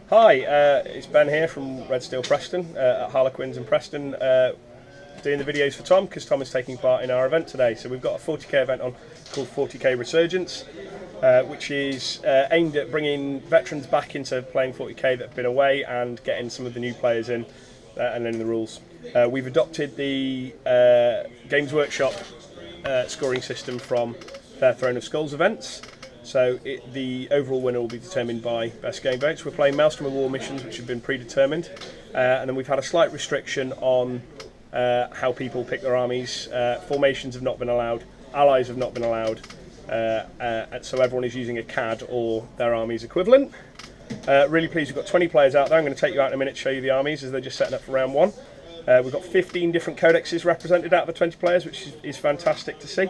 Hi, it's Ben here from Red Steel Preston at Harlequins in Preston, doing the videos for Tom because Tom is taking part in our event today. So we've got a 40k event on called 40k Resurgence, which is aimed at bringing veterans back into playing 40k that have been away and getting some of the new players in and learning the rules. We've adopted the Games Workshop scoring system from their Throne of Skulls events. So the overall winner will be determined by best game votes. We're playing Maelstrom of War missions, which have been predetermined, and then we've had a slight restriction on how people pick their armies. Formations have not been allowed, allies have not been allowed, so everyone is using a CAD or their army's equivalent. Really pleased, we've got 20 players out there. I'm going to take you out in a minute to show you the armies as they're just setting up for round one. We've got 15 different codexes represented out of the 20 players, which is fantastic to see.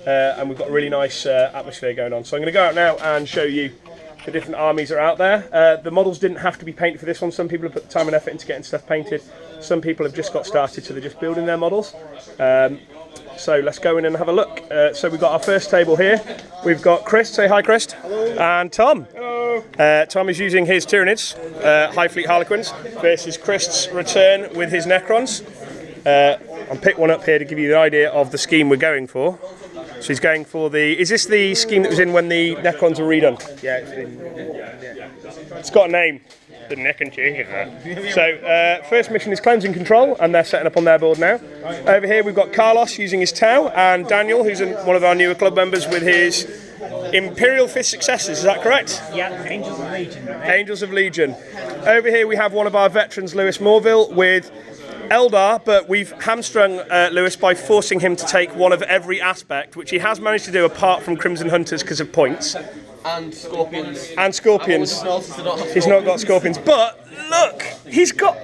And we've got a really nice atmosphere going on. So I'm going to go out now and show you the different armies that are out there. The models didn't have to be painted for this one. Some people have put the time and effort into getting stuff painted. Some people have just got started, so they're just building their models. So let's go in and have a look. So we've got our first table here. We've got Chris, say hi Chris. Hello. And Tom. Hello. Tom is using his Tyranids, High Fleet Harlequins, versus Chris's return with his Necrons. I'll pick one up here to give you the idea of the scheme we're going for. So he's going for the... Is this the scheme that was in when the Necrons were redone? Yeah, it's been... Yeah. It's got a name. The Necron change. So first mission is Cleansing Control, and they're setting up on their board now. Over here we've got Carlos using his Tau, and Daniel, who's one of our newer club members, with his Imperial Fist Successors. Is that correct? Yeah, Angels of Legion. Angels of Legion. Over here we have one of our veterans, Lewis Morville, with Eldar, but we've hamstrung Lewis by forcing him to take one of every aspect, which he has managed to do apart from Crimson Hunters because of points. And Scorpions. And Scorpions. He's not got Scorpions, but look, he's got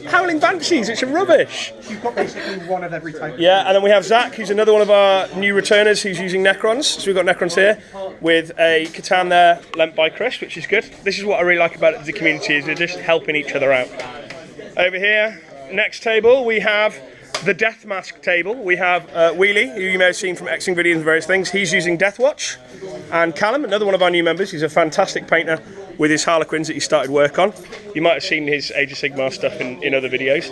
Howling Banshees, which are rubbish. You've got basically one of every type. Yeah, and then we have Zach, who's another one of our new returners who's using Necrons. So we've got Necrons here with a Catan there lent by Chris, which is good. This is what I really like about the community, is we're just helping each other out. Over here, next table, we have the Death Mask table. We have Wheelie, who you may have seen from X-Wing videos and various things. He's using Deathwatch. And Callum, another one of our new members, he's a fantastic painter with his Harlequins that he started work on. You might have seen his Age of Sigmar stuff in other videos.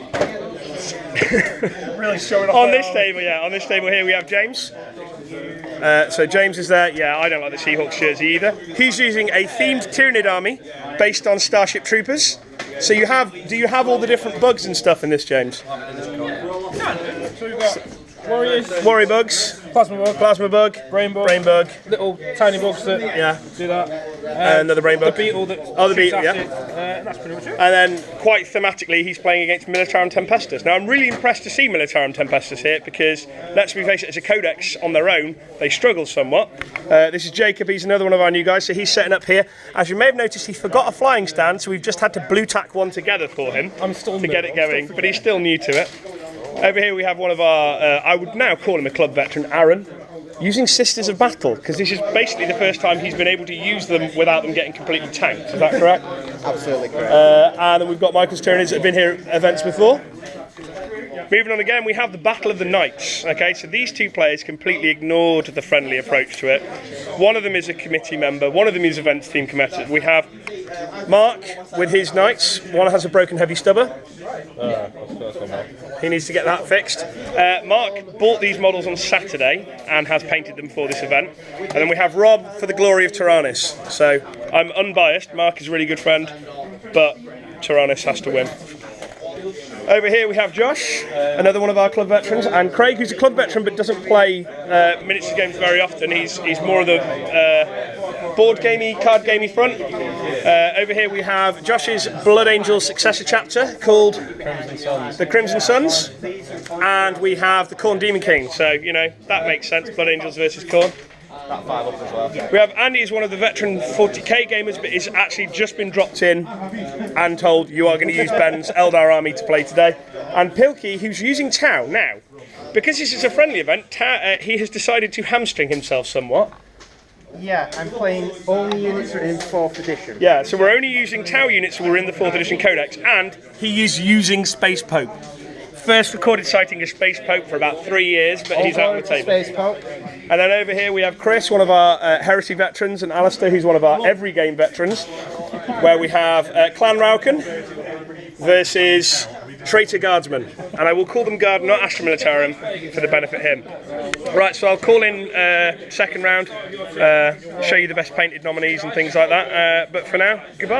Really showing off. On this table, yeah, on this table here we have James. So James is there. Yeah, I don't like the Seahawks jersey either. He's using a themed Tyranid army based on Starship Troopers. So do you have all the different bugs and stuff in this, James? So we've got warriors, Worry bugs, plasma bug, brain bug, little tiny bugs that do that. Another brain bug. The beetle that the beetle, yeah. That's pretty much it. And then, quite thematically, he's playing against Militarum Tempestus. Now, I'm really impressed to see Militarum Tempestus here because, let's be face it, as a codex on their own, they struggle somewhat. This is Jacob, he's another one of our new guys, so he's setting up here. As you may have noticed, he forgot a flying stand, so we've just had to blue tack one together for him to get it going, but he's still new to it. Over here we have one of our, I would now call him a club veteran, Aaron, using Sisters of Battle, because this is basically the first time he's been able to use them without them getting completely tanked. Is that correct? Absolutely correct. And then we've got Michael's Tyranids that have been here at events before. Moving on again, we have the Battle of the Knights. Okay, so these two players completely ignored the friendly approach to it. One of them is a committee member, one of them is events team committee. We have Mark with his Knights. One has a broken heavy stubber. He needs to get that fixed. Mark bought these models on Saturday and has painted them for this event. And then we have Rob for the glory of Tyrannus. So I'm unbiased. Mark is a really good friend, but Tyrannus has to win. Over here we have Josh, another one of our club veterans, and Craig, who's a club veteran but doesn't play miniature games very often. He's more of the board gamey, card gamey front. Over here we have Josh's Blood Angel successor chapter called the Crimson Suns, and we have the Khorne Demon King. So you know that makes sense. Blood Angels versus Khorne. That 5 up as well. We have Andy, who's one of the veteran 40k gamers, but he's actually just been dropped in and told you are going to use Ben's Eldar army to play today. And Pilkey, who's using Tau now. Because this is a friendly event, he has decided to hamstring himself somewhat. Yeah, I'm playing only units that are in 4th edition. Yeah, so we're only using Tau units who are in the 4th edition codex, and he is using Space Pope. First recorded sighting of Space Pope for about 3 years, but he's out on the table. Space Pope. And then over here we have Chris, one of our Heresy veterans, and Alistair, who's one of our every game veterans. where we have Clan Rauken versus Traitor Guardsmen, and I will call them Guard, not Astra Militarum, for the benefit of him. Right, so I'll call in second round, show you the best painted nominees and things like that, but for now, goodbye.